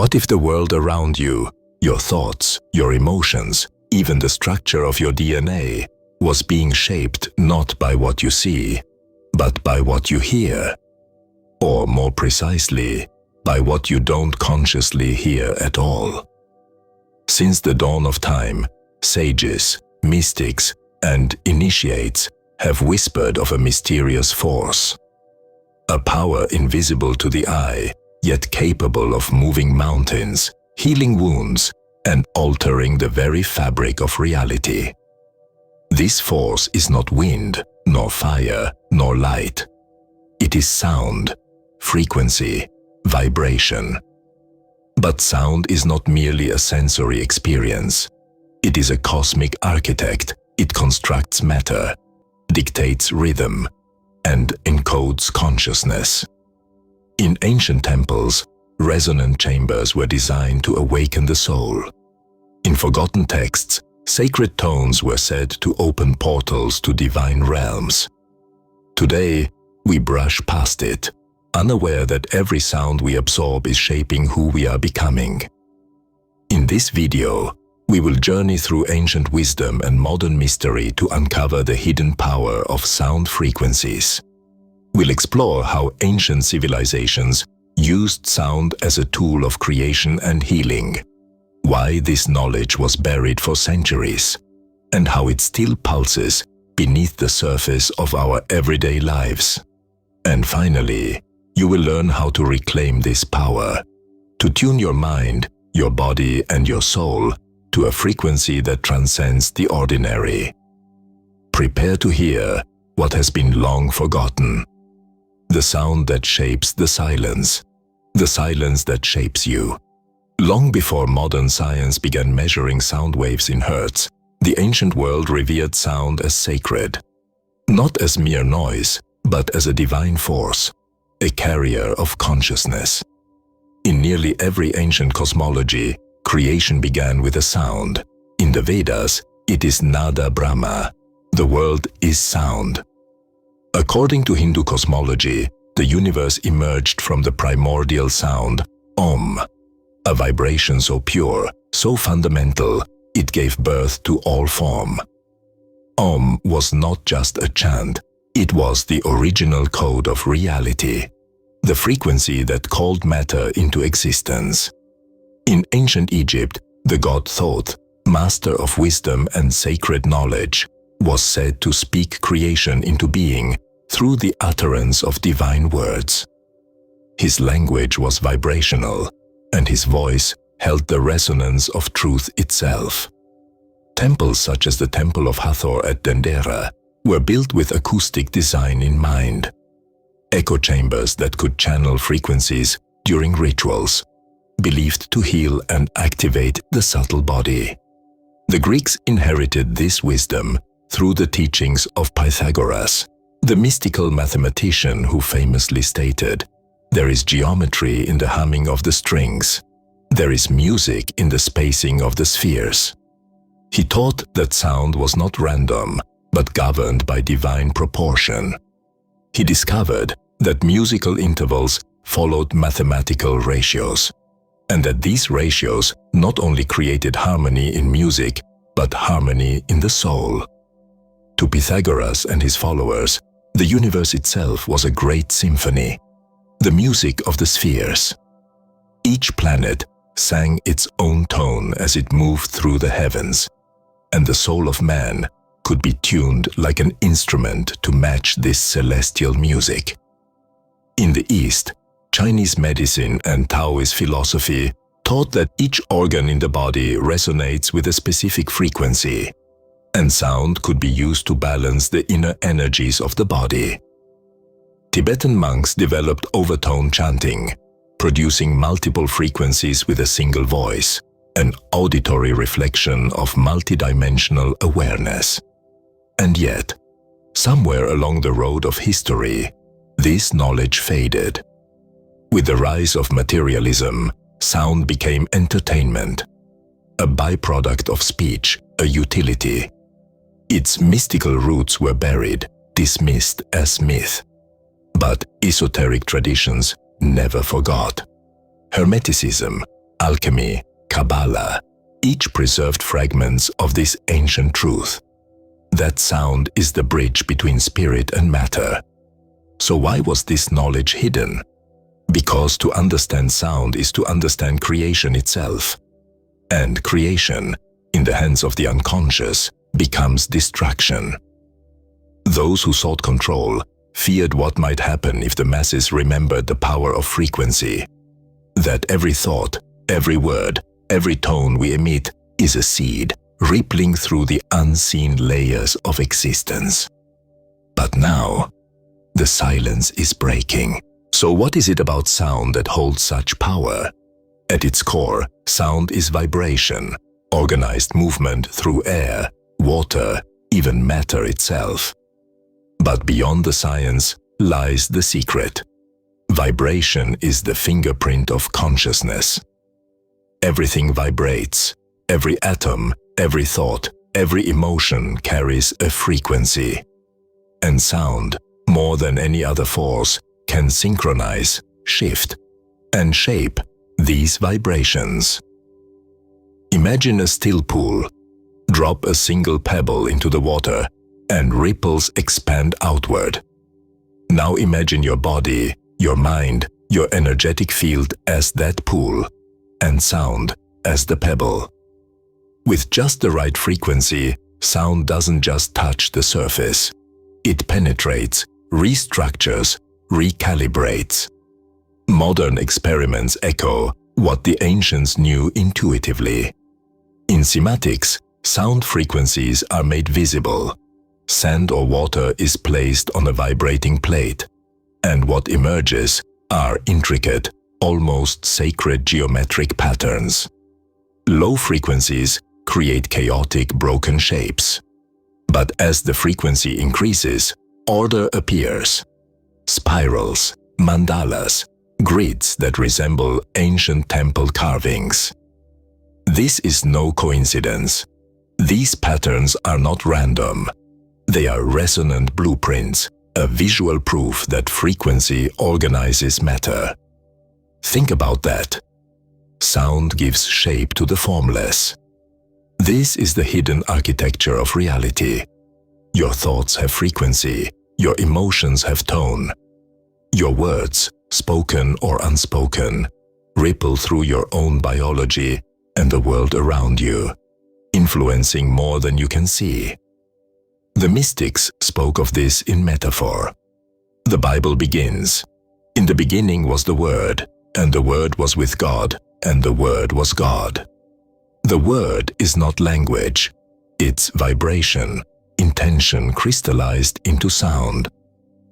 What if the world around you, your thoughts, your emotions, even the structure of your DNA, was being shaped not by what you see, but by what you hear? Or more precisely, by what you don't consciously hear at all? Since the dawn of time, sages, mystics, and initiates have whispered of a mysterious force, a power invisible to the eye, yet capable of moving mountains, healing wounds, and altering the very fabric of reality. This force is not wind, nor fire, nor light. It is sound, frequency, vibration. But sound is not merely a sensory experience. It is a cosmic architect. It constructs matter, dictates rhythm, and encodes consciousness. In ancient temples, resonant chambers were designed to awaken the soul. In forgotten texts, sacred tones were said to open portals to divine realms. Today, we brush past it, unaware that every sound we absorb is shaping who we are becoming. In this video, we will journey through ancient wisdom and modern mystery to uncover the hidden power of sound frequencies. We'll explore how ancient civilizations used sound as a tool of creation and healing, why this knowledge was buried for centuries, and how it still pulses beneath the surface of our everyday lives. And finally, you will learn how to reclaim this power, to tune your mind, your body, and your soul to a frequency that transcends the ordinary. Prepare to hear what has been long forgotten. The sound that shapes the silence that shapes you. Long before modern science began measuring sound waves in hertz, the ancient world revered sound as sacred. Not as mere noise, but as a divine force, a carrier of consciousness. In nearly every ancient cosmology, creation began with a sound. In the Vedas, it is Nada Brahma. The world is sound. According to Hindu cosmology, the universe emerged from the primordial sound, Om, a vibration so pure, so fundamental, it gave birth to all form. Om was not just a chant, it was the original code of reality, the frequency that called matter into existence. In ancient Egypt, the god Thoth, master of wisdom and sacred knowledge, was said to speak creation into being through the utterance of divine words. His language was vibrational, and his voice held the resonance of truth itself. Temples such as the Temple of Hathor at Dendera were built with acoustic design in mind. Echo chambers that could channel frequencies during rituals, believed to heal and activate the subtle body. The Greeks inherited this wisdom through the teachings of Pythagoras, the mystical mathematician who famously stated, "There is geometry in the humming of the strings. There is music in the spacing of the spheres." He taught that sound was not random, but governed by divine proportion. He discovered that musical intervals followed mathematical ratios, and that these ratios not only created harmony in music, but harmony in the soul. To Pythagoras and his followers, the universe itself was a great symphony, the music of the spheres. Each planet sang its own tone as it moved through the heavens, and the soul of man could be tuned like an instrument to match this celestial music. In the East, Chinese medicine and Taoist philosophy taught that each organ in the body resonates with a specific frequency, and sound could be used to balance the inner energies of the body. Tibetan monks developed overtone chanting, producing multiple frequencies with a single voice, an auditory reflection of multidimensional awareness. And yet, somewhere along the road of history, this knowledge faded. With the rise of materialism, sound became entertainment, a byproduct of speech, a utility. Its mystical roots were buried, dismissed as myth. But esoteric traditions never forgot. Hermeticism, alchemy, Kabbalah, each preserved fragments of this ancient truth. That sound is the bridge between spirit and matter. So why was this knowledge hidden? Because to understand sound is to understand creation itself. And creation, in the hands of the unconscious, becomes distraction. Those who sought control feared what might happen if the masses remembered the power of frequency. That every thought, every word, every tone we emit is a seed rippling through the unseen layers of existence. But now, the silence is breaking. So what is it about sound that holds such power? At its core, sound is vibration, organized movement through air, water, even matter itself. But beyond the science lies the secret. Vibration is the fingerprint of consciousness. Everything vibrates. Every atom, every thought, every emotion carries a frequency. And sound, more than any other force, can synchronize, shift, and shape these vibrations. Imagine a still pool. Drop a single pebble into the water, and ripples expand outward. Now imagine your body, your mind, your energetic field as that pool, and sound as the pebble. With just the right frequency, sound doesn't just touch the surface. It penetrates, restructures, recalibrates. Modern experiments echo what the ancients knew intuitively. In cymatics, sound frequencies are made visible. Sand or water is placed on a vibrating plate, and what emerges are intricate, almost sacred geometric patterns. Low frequencies create chaotic, broken shapes. But as the frequency increases, order appears. Spirals, mandalas, grids that resemble ancient temple carvings. This is no coincidence. These patterns are not random. They are resonant blueprints, a visual proof that frequency organizes matter. Think about that. Sound gives shape to the formless. This is the hidden architecture of reality. Your thoughts have frequency, your emotions have tone. Your words, spoken or unspoken, ripple through your own biology and the world around you, influencing more than you can see. The mystics spoke of this in metaphor. The Bible begins, "In the beginning was the Word, and the Word was with God, and the Word was God." The word is not language. It's vibration, intention crystallized into sound,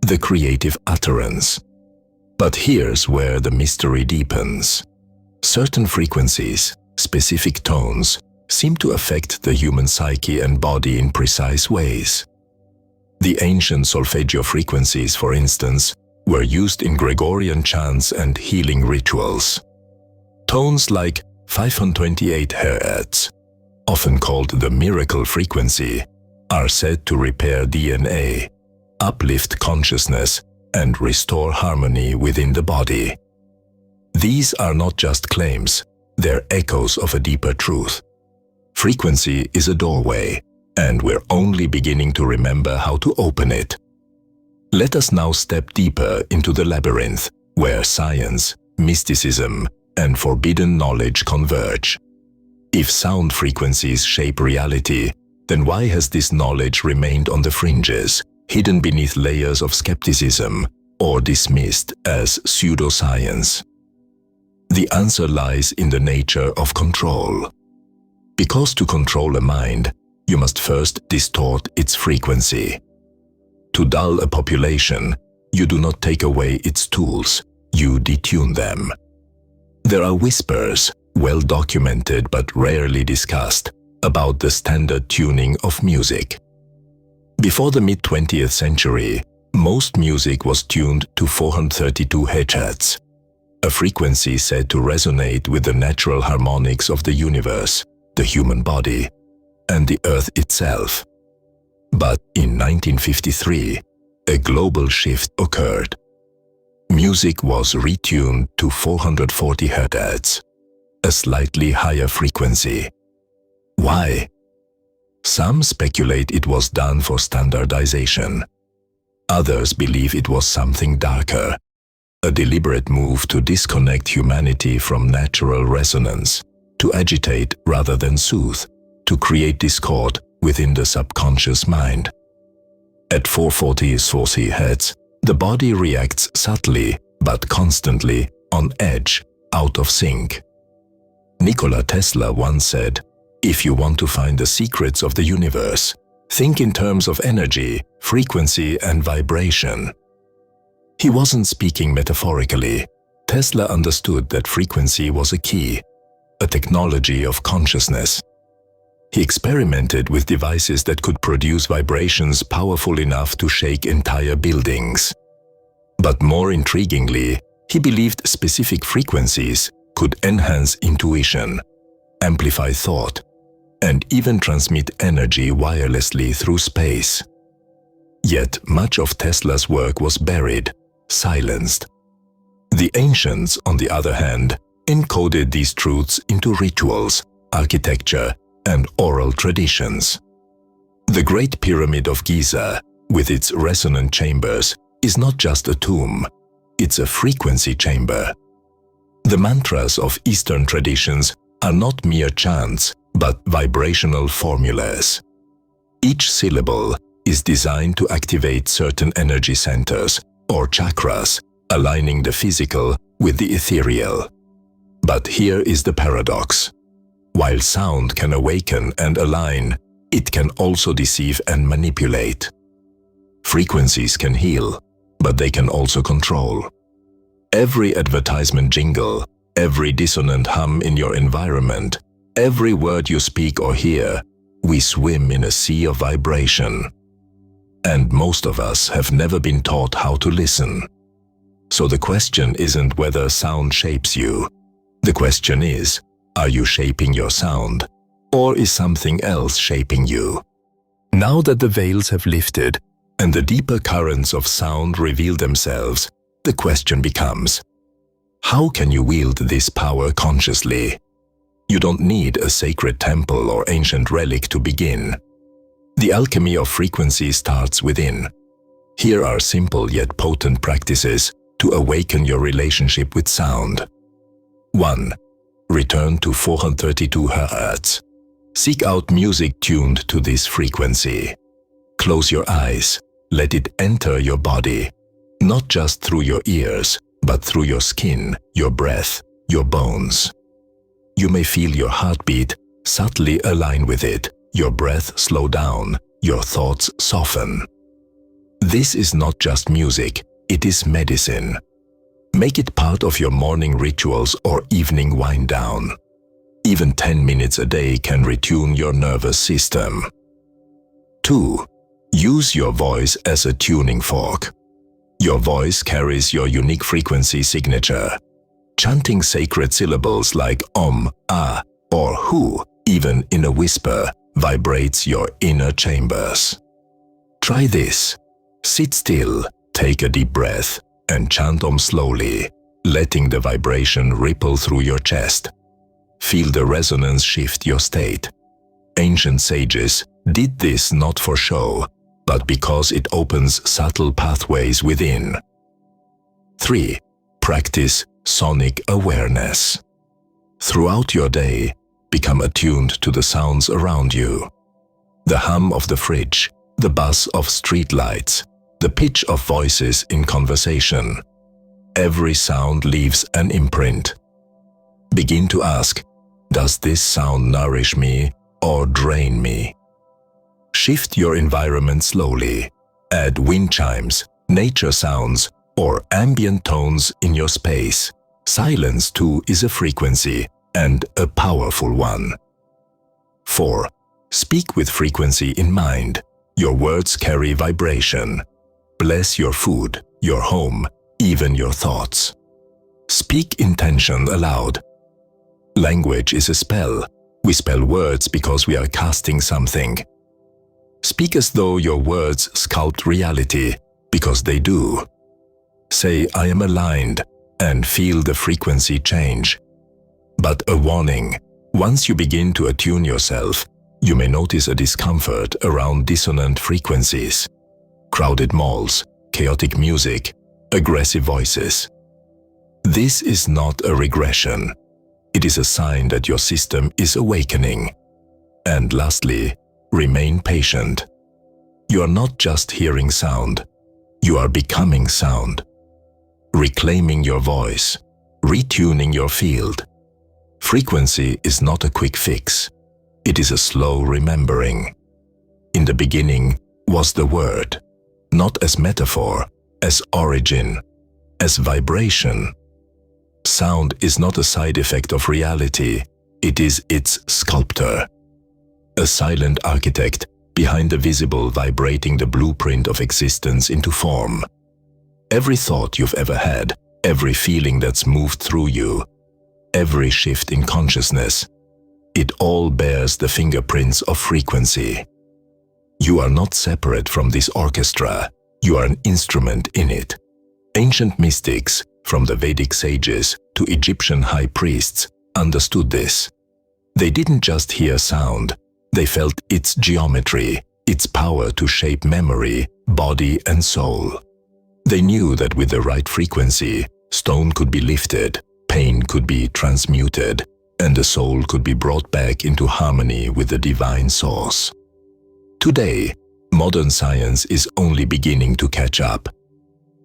the creative utterance. But here's where the mystery deepens. Certain frequencies, specific tones, seem to affect the human psyche and body in precise ways. The ancient solfeggio frequencies, for instance, were used in Gregorian chants and healing rituals. Tones like 528 Hz, often called the miracle frequency, are said to repair DNA, uplift consciousness, and restore harmony within the body. These are not just claims, they're echoes of a deeper truth. Frequency is a doorway, and we're only beginning to remember how to open it. Let us now step deeper into the labyrinth, where science, mysticism, and forbidden knowledge converge. If sound frequencies shape reality, then why has this knowledge remained on the fringes, hidden beneath layers of skepticism, or dismissed as pseudoscience? The answer lies in the nature of control. Because to control a mind, you must first distort its frequency. To dull a population, you do not take away its tools, you detune them. There are whispers, well documented but rarely discussed, about the standard tuning of music. Before the mid-20th century, most music was tuned to 432 Hz, a frequency said to resonate with the natural harmonics of the universe, the human body, and the earth itself. But in 1953, a global shift occurred. Music was retuned to 440 Hz. a slightly higher frequency. Why? Some speculate it was done for standardization. Others believe it was something darker, a deliberate move to disconnect humanity from natural resonance, to agitate rather than soothe, to create discord within the subconscious mind. At 440 Hz, the body reacts subtly but constantly, on edge, out of sync. Nikola Tesla once said, "If you want to find the secrets of the universe, think in terms of energy, frequency, and vibration." He wasn't speaking metaphorically. Tesla understood that frequency was a key, a technology of consciousness. He experimented with devices that could produce vibrations powerful enough to shake entire buildings. But more intriguingly, he believed specific frequencies could enhance intuition, amplify thought, and even transmit energy wirelessly through space. Yet much of Tesla's work was buried, silenced. The ancients, on the other hand, encoded these truths into rituals, architecture, and oral traditions. The Great Pyramid of Giza, with its resonant chambers, is not just a tomb, it's a frequency chamber. The mantras of Eastern traditions are not mere chants, but vibrational formulas. Each syllable is designed to activate certain energy centers, or chakras, aligning the physical with the ethereal. But here is the paradox. While sound can awaken and align, it can also deceive and manipulate. Frequencies can heal, but they can also control. Every advertisement jingle, every dissonant hum in your environment, every word you speak or hear, we swim in a sea of vibration. And most of us have never been taught how to listen. So the question isn't whether sound shapes you. The question is, are you shaping your sound? Or is something else shaping you? Now that the veils have lifted and the deeper currents of sound reveal themselves, the question becomes, how can you wield this power consciously? You don't need a sacred temple or ancient relic to begin. The alchemy of frequency starts within. Here are simple yet potent practices to awaken your relationship with sound. 1. Return to 432 Hz. Seek out music tuned to this frequency. Close your eyes. Let it enter your body, not just through your ears, but through your skin, your breath, your bones. You may feel your heartbeat subtly align with it, your breath slow down, your thoughts soften. This is not just music, it is medicine. Make it part of your morning rituals or evening wind down. Even 10 minutes a day can retune your nervous system. 2. Use your voice as a tuning fork. Your voice carries your unique frequency signature. Chanting sacred syllables like Om, Ah, or Hu, even in a whisper, vibrates your inner chambers. Try this. Sit still, take a deep breath, and chant Om slowly, letting the vibration ripple through your chest. Feel the resonance shift your state. Ancient sages did this not for show, but because it opens subtle pathways within. 3. Practice sonic awareness. Throughout your day, become attuned to the sounds around you. The hum of the fridge, the buzz of street lights, the pitch of voices in conversation. Every sound leaves an imprint. Begin to ask, does this sound nourish me or drain me? Shift your environment slowly. Add wind chimes, nature sounds, or ambient tones in your space. Silence too is a frequency, and a powerful one. 4. Speak with frequency in mind. Your words carry vibration. Bless your food, your home, even your thoughts. Speak intention aloud. Language is a spell. We spell words because we are casting something. Speak as though your words sculpt reality, because they do. Say, I am aligned, and feel the frequency change. But a warning: once you begin to attune yourself, you may notice a discomfort around dissonant frequencies, crowded malls, chaotic music, aggressive voices. This is not a regression. It is a sign that your system is awakening. And lastly, remain patient. You are not just hearing sound. You are becoming sound. Reclaiming your voice, retuning your field. Frequency is not a quick fix. It is a slow remembering. In the beginning was the word, not as metaphor, as origin, as vibration. Sound is not a side effect of reality, it is its sculptor. A silent architect behind the visible, vibrating the blueprint of existence into form. Every thought you've ever had, every feeling that's moved through you, every shift in consciousness, it all bears the fingerprints of frequency. You are not separate from this orchestra, you are an instrument in it. Ancient mystics, from the Vedic sages to Egyptian high priests, understood this. They didn't just hear sound, they felt its geometry, its power to shape memory, body and soul. They knew that with the right frequency, stone could be lifted, pain could be transmuted, and the soul could be brought back into harmony with the divine source. Today, modern science is only beginning to catch up.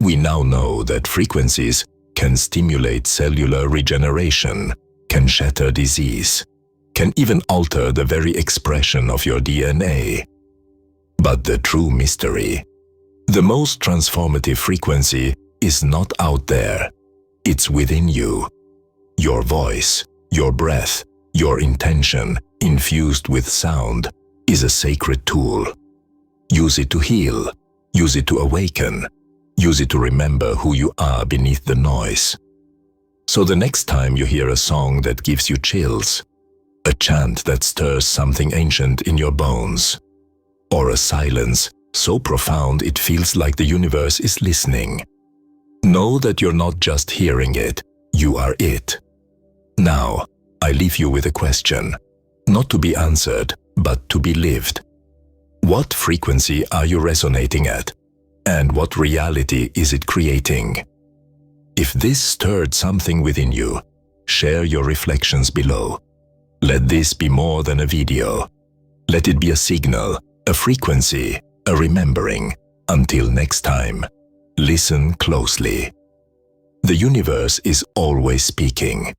We now know that frequencies can stimulate cellular regeneration, can shatter disease, can even alter the very expression of your DNA. But the true mystery, the most transformative frequency, is not out there. It's within you. Your voice, your breath, your intention, infused with sound, is a sacred tool. Use it to heal, use it to awaken, use it to remember who you are beneath the noise. So the next time you hear a song that gives you chills, a chant that stirs something ancient in your bones, or a silence so profound it feels like the universe is listening, know that you're not just hearing it, you are it. Now, I leave you with a question, not to be answered, but to be lived. What frequency are you resonating at? And what reality is it creating? If this stirred something within you, share your reflections below. Let this be more than a video. Let it be a signal, a frequency, a remembering. Until next time, listen closely. The universe is always speaking.